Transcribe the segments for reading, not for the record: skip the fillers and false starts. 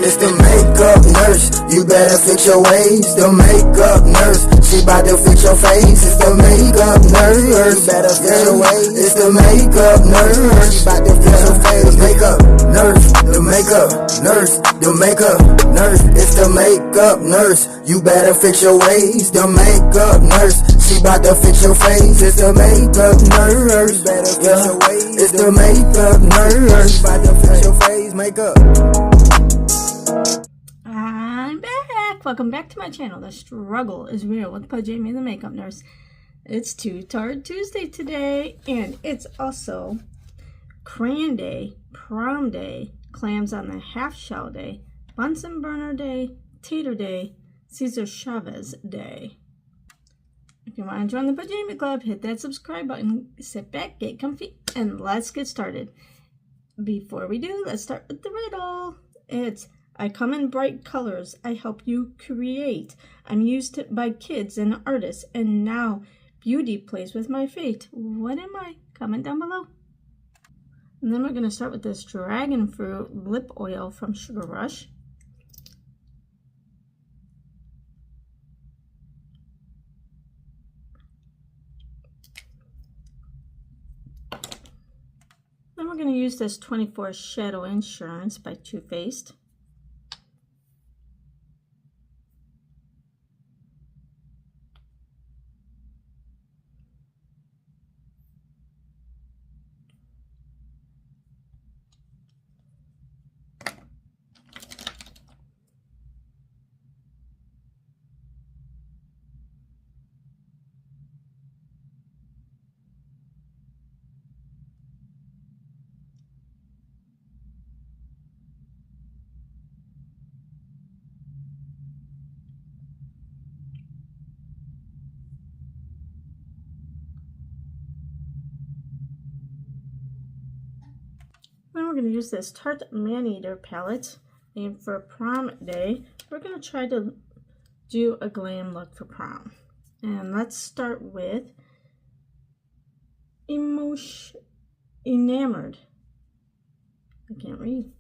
It's the makeup nurse, you better fix your ways. The makeup nurse, she bout to fix your face. It's the makeup nurse, you better fix your ways. It's the makeup nurse, she bout to fix your face. Makeup nurse, the makeup nurse, the makeup nurse. It's the makeup nurse, you better fix your ways. The makeup nurse, she bout to fix your face. It's the makeup nurse, better fix your ways. It's the makeup nurse, bout to fix your face. Makeup. I'm back. Welcome back to my channel. The struggle is real with Jamie the makeup nurse. It's Tarte Tuesday today, and it's also Crayon Day, Prom Day, Clams on the Half Shell Day, Bunsen Burner Day, Tater Day, Cesar Chavez Day. If you want to join the Pajama Club, hit that subscribe button, sit back, get comfy, and let's get started. Before we do, let's start with the riddle. It's, I come in bright colors, I help you create. I'm used by kids and artists, and now beauty plays with my fate. What am I? Comment down below. And then we're going to start with this dragon fruit lip oil from Sugar Rush. Then we're going to use this 24 Shadow Insurance by Too Faced. Then we're going to use this Tarte Man-Eater palette, and for Prom Day, we're going to try to do a glam look for prom. And let's start with Enamored. I can't read.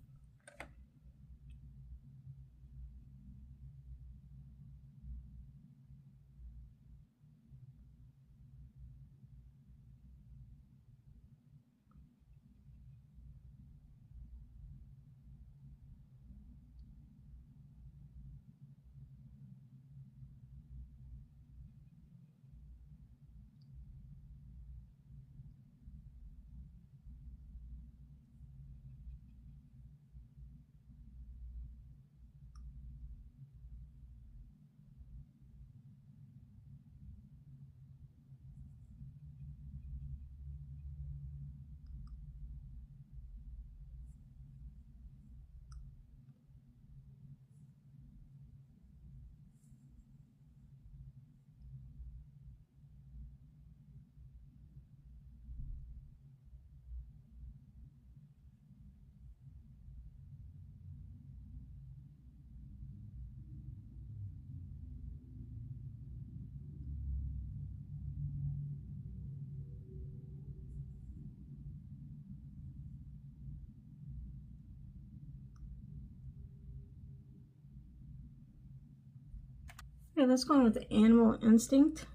Okay, let's go on with the Animal Instinct.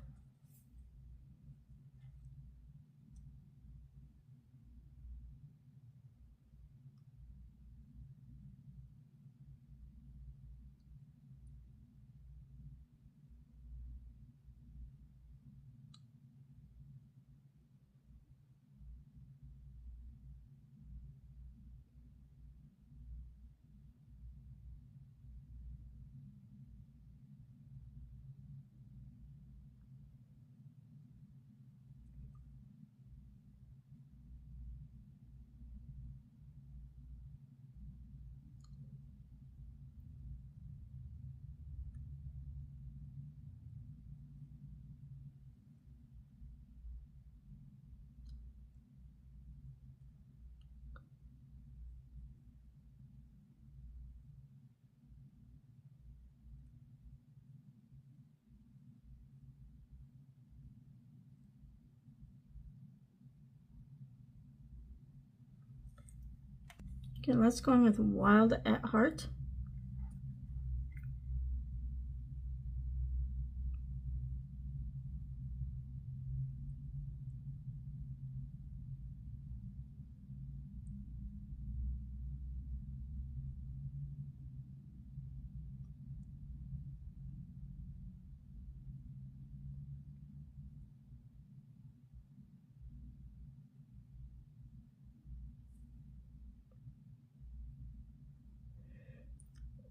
Okay, let's go in with Wild at Heart.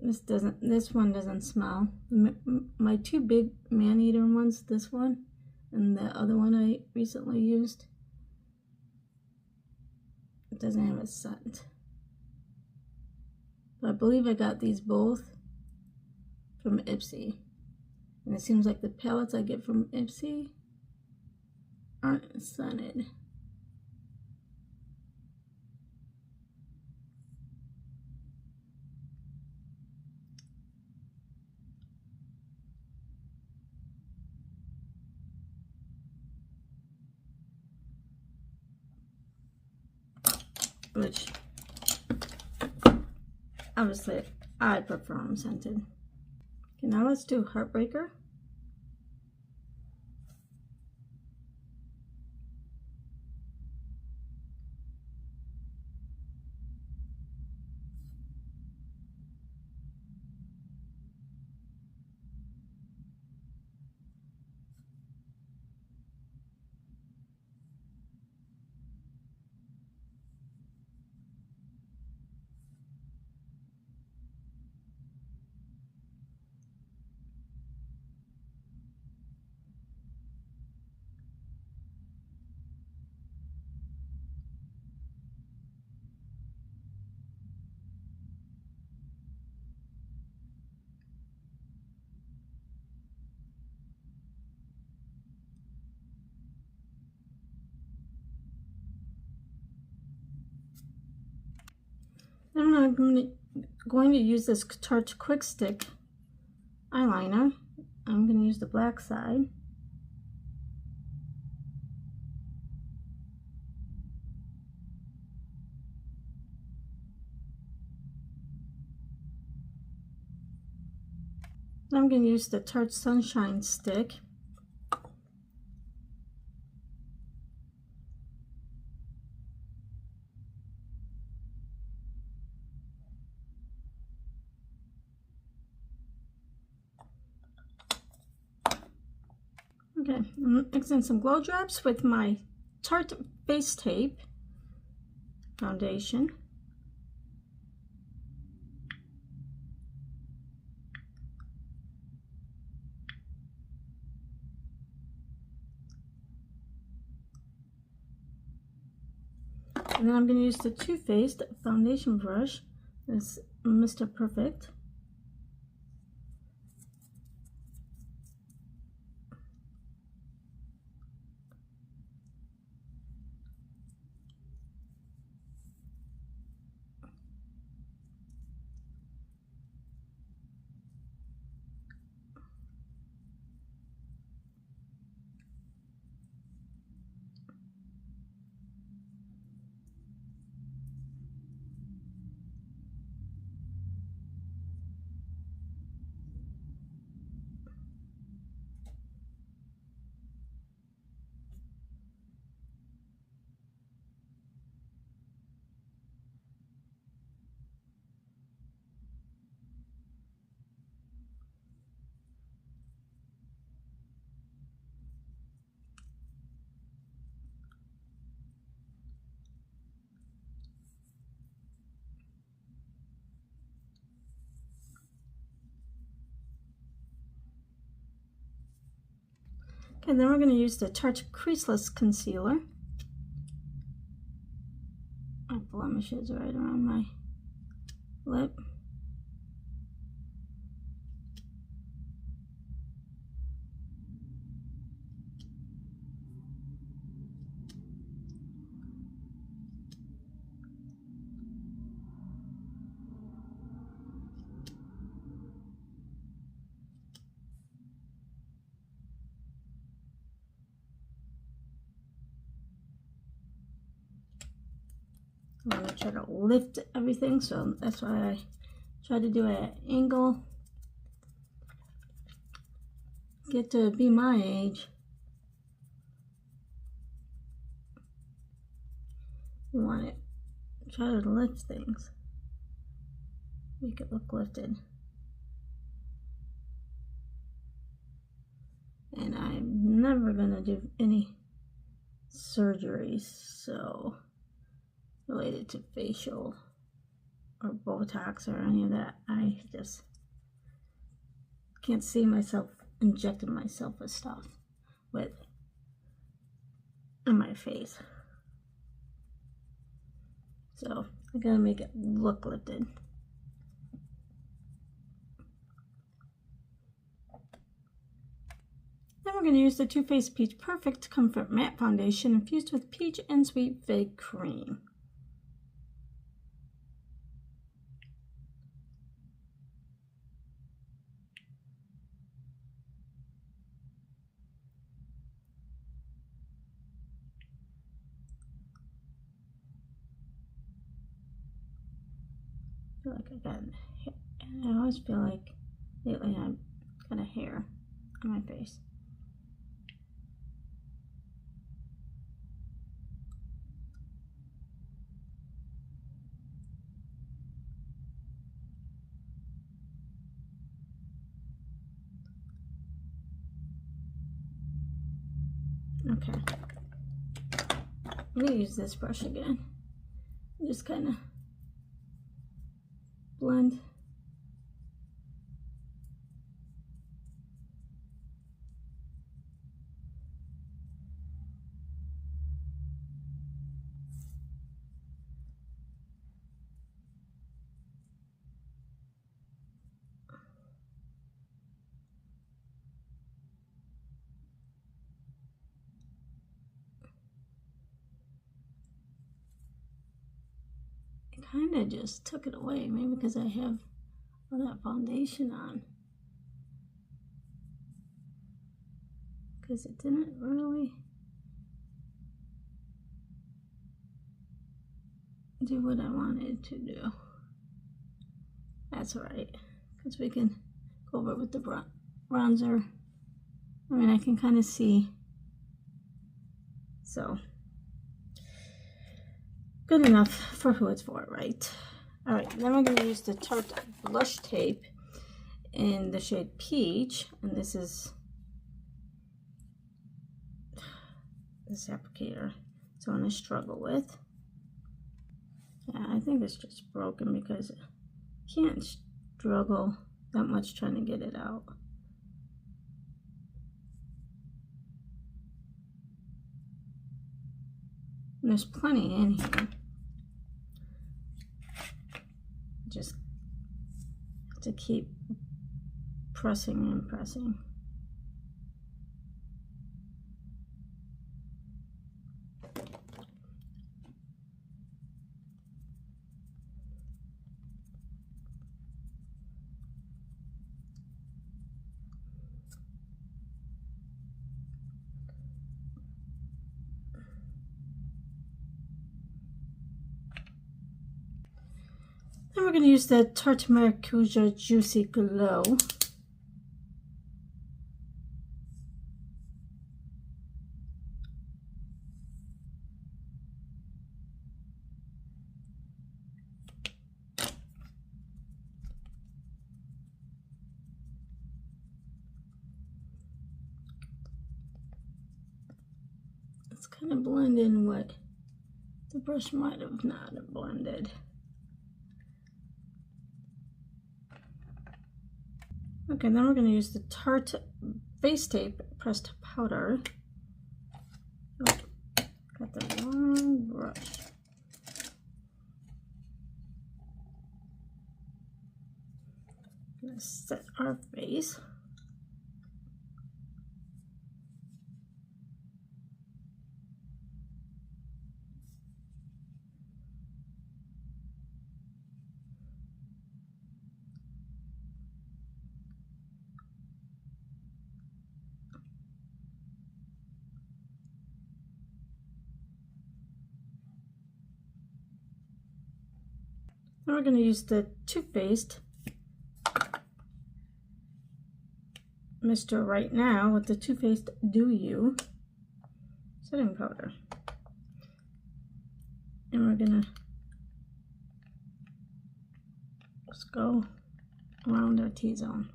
This one doesn't smell. My two big man-eater ones, this one and the other one I recently used, it doesn't have a scent. But I believe I got these both from Ipsy. And it seems like the palettes I get from Ipsy aren't scented. Which, obviously, I prefer them scented. Okay, now let's do Heartbreaker. Then I'm going to use this Tarte Quick Stick eyeliner. I'm going to use the black side. Then I'm going to use the Tarte Sunshine Stick. Okay, I'm mixing some glow drops with my Tarte Face Tape foundation. And then I'm going to use the Too Faced foundation brush, this Mr. Perfect. Okay, then we're going to use the Tarte Creaseless Concealer. My blemishes right around my lip. I'm going to try to lift everything, so that's why I try to do it at an angle. Get to be my age. You want it, try to lift things. Make it look lifted. And I'm never going to do any surgeries, so related to facial or Botox or any of that. I just can't see myself injecting myself with stuff on my face. So I gotta make it look lifted. Then we're going to use the Too Faced Peach Perfect Comfort Matte Foundation infused with peach and sweet fig cream. I feel like I always feel like lately I've got a hair on my face. Okay, I'm going to use this brush again. Just kind of blend. Kind of just took it away, maybe because I have all that foundation on, because it didn't really do what I wanted to do. That's alright, because we can go over it with the bronzer. I mean, I can kind of see, so good enough for who it's for, right? All right, then we're going to use the Tarte Blush Tape in the shade Peach, and this is this applicator. It's one I struggle with. Yeah, I think it's just broken because I can't struggle that much trying to get it out. And there's plenty in here. Just have to keep pressing and pressing. Then we're going to use the Tarte Maracuja Juicy Glow. Let's kind of blend in what the brush might have not have blended. Okay, then we're going to use the Tarte Face Tape Pressed Powder. Oh, got the wrong brush. I'm going to set our face. Then we're going to use the Too Faced Mr. Right Now with the Too Faced Do You setting powder. And we're going to just go around our T-zone.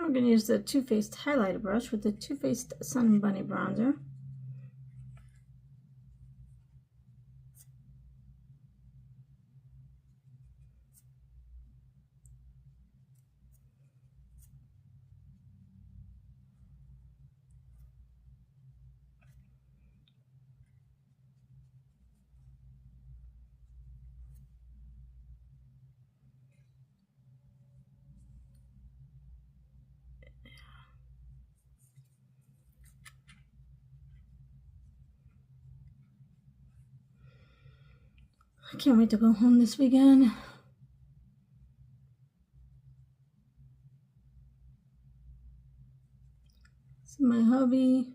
We're going to use the Too Faced highlighter brush with the Too Faced Sun Bunny bronzer. I can't wait to go home this weekend. This is my hubby.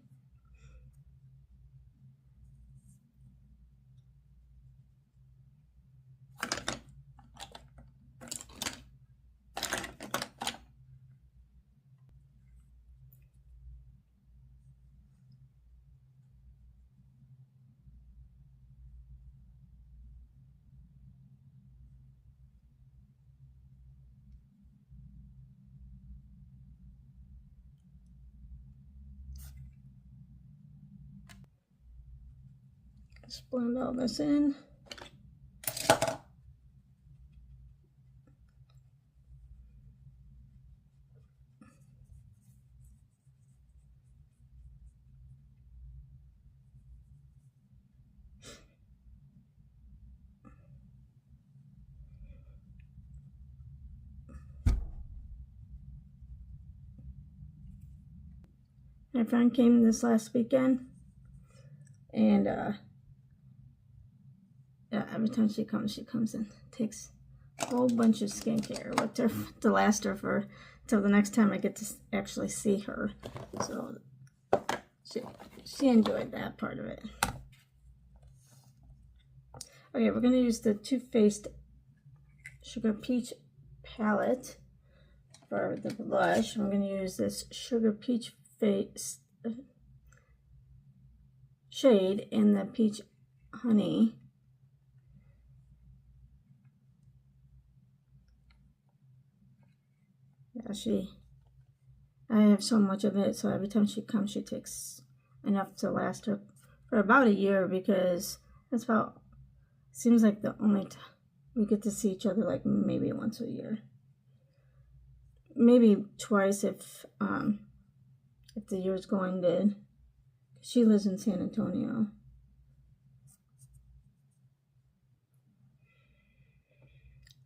Just blend all this in. My friend came this last weekend, and yeah, every time she comes and takes a whole bunch of skincare with her to last her for till the next time I get to actually see her. So she enjoyed that part of it. Okay, we're going to use the Too Faced Sugar Peach palette for the blush. I'm going to use this Sugar Peach face shade in the Peach Honey. Yeah, I have so much of it, so every time she comes, she takes enough to last her for about a year, because that's about, seems like the only time we get to see each other, like maybe once a year. Maybe twice if the year's going good. She lives in San Antonio.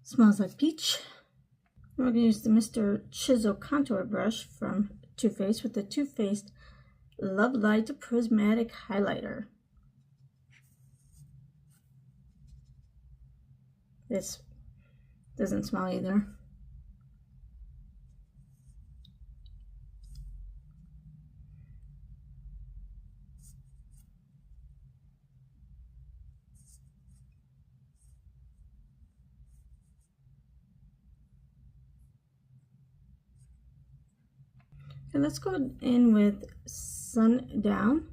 Smells like peach. We're going to use the Mr. Chisel contour brush from Too Faced with the Too Faced Love Light Prismatic Highlighter. This doesn't smell either. And let's go in with Sundown.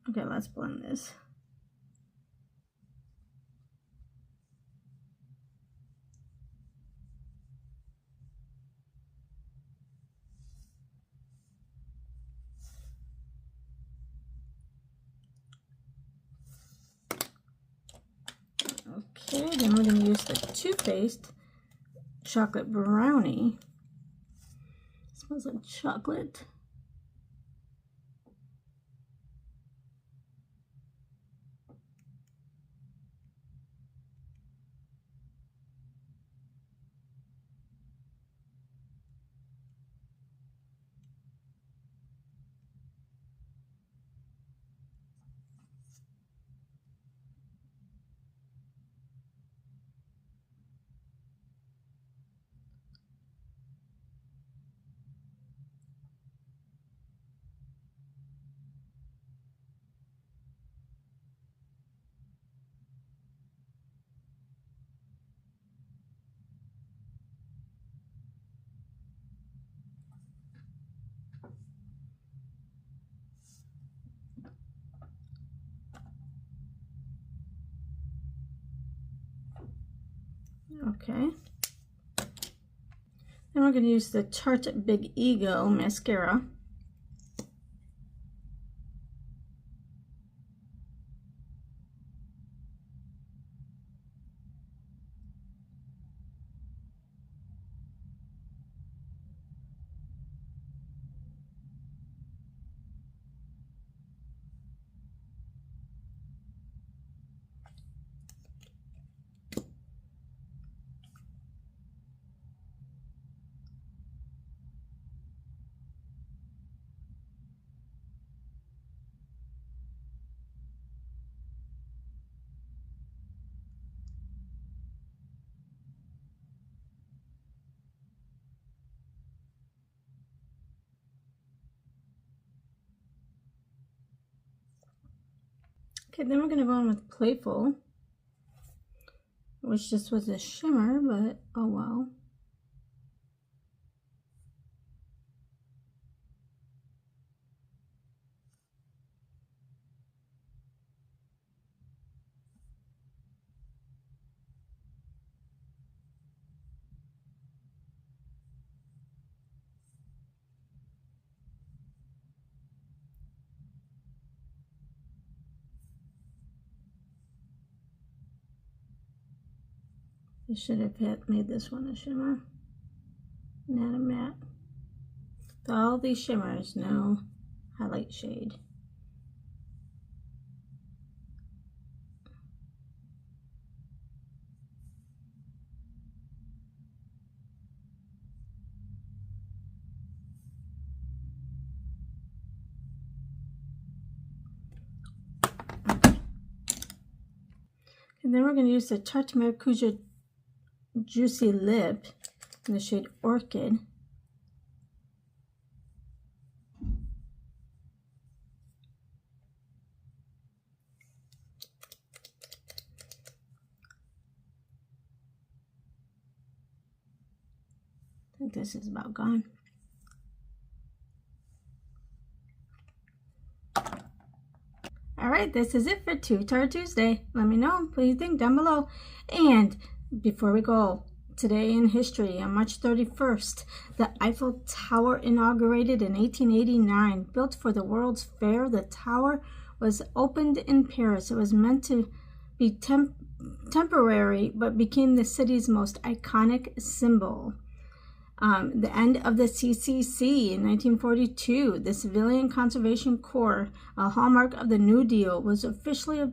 Okay, let's blend this. Okay, then we're going to use the Too Faced Chocolate Brownie. It smells like chocolate. Okay. Then we're going to use the Tarte Big Ego mascara. Okay, then we're going to go on with Playful, which just was a shimmer, but oh well. I should have made this one a shimmer, not a matte. So all these shimmers, no highlight shade. And then we're going to use the Tarte Maracuja Juicy Lip in the shade Orchid. I think this is about gone. Alright, this is it for Too Tarte Tuesday. Let me know what you think down below. And before we go, today in history, on March 31st, the Eiffel Tower inaugurated in 1889. Built for the World's Fair, the tower was opened in Paris. It was meant to be temporary, but became the city's most iconic symbol. The end of the CCC in 1942, the Civilian Conservation Corps, a hallmark of the New Deal, was officially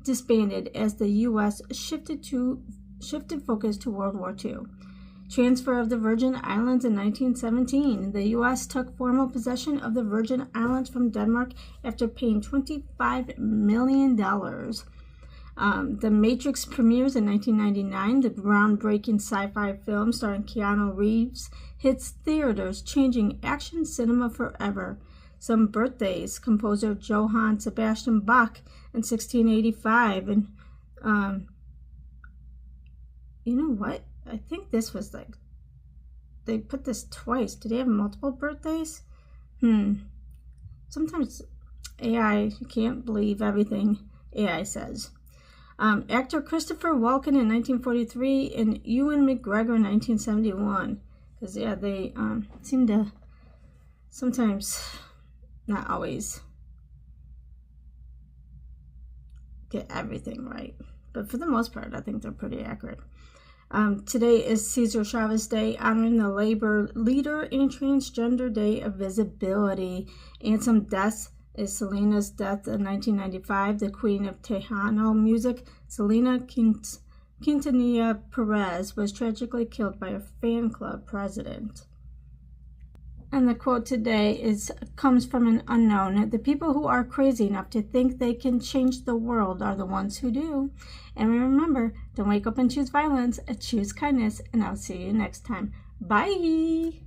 disbanded as the U.S. shifted focus to World War II. Transfer of the Virgin Islands in 1917. The U.S. took formal possession of the Virgin Islands from Denmark after paying $25 million. The Matrix premieres in 1999. The groundbreaking sci-fi film starring Keanu Reeves hits theaters, changing action cinema forever. Some birthdays: composer Johann Sebastian Bach in 1685. And you know what? I think this was like, they put this twice. Did they have multiple birthdays? Sometimes AI, you can't believe everything AI says. Actor Christopher Walken in 1943 and Ewan McGregor in 1971. Because, yeah, they seem to sometimes, not always, get everything right. But for the most part, I think they're pretty accurate. Today is Cesar Chavez Day, honoring the labor leader, and Transgender Day of Visibility. And some deaths is Selena's death in 1995, the queen of Tejano music. Selena Quintanilla Perez was tragically killed by a fan club president. And the quote today comes from an unknown. The people who are crazy enough to think they can change the world are the ones who do. And remember, don't wake up and choose violence, choose kindness, and I'll see you next time. Bye!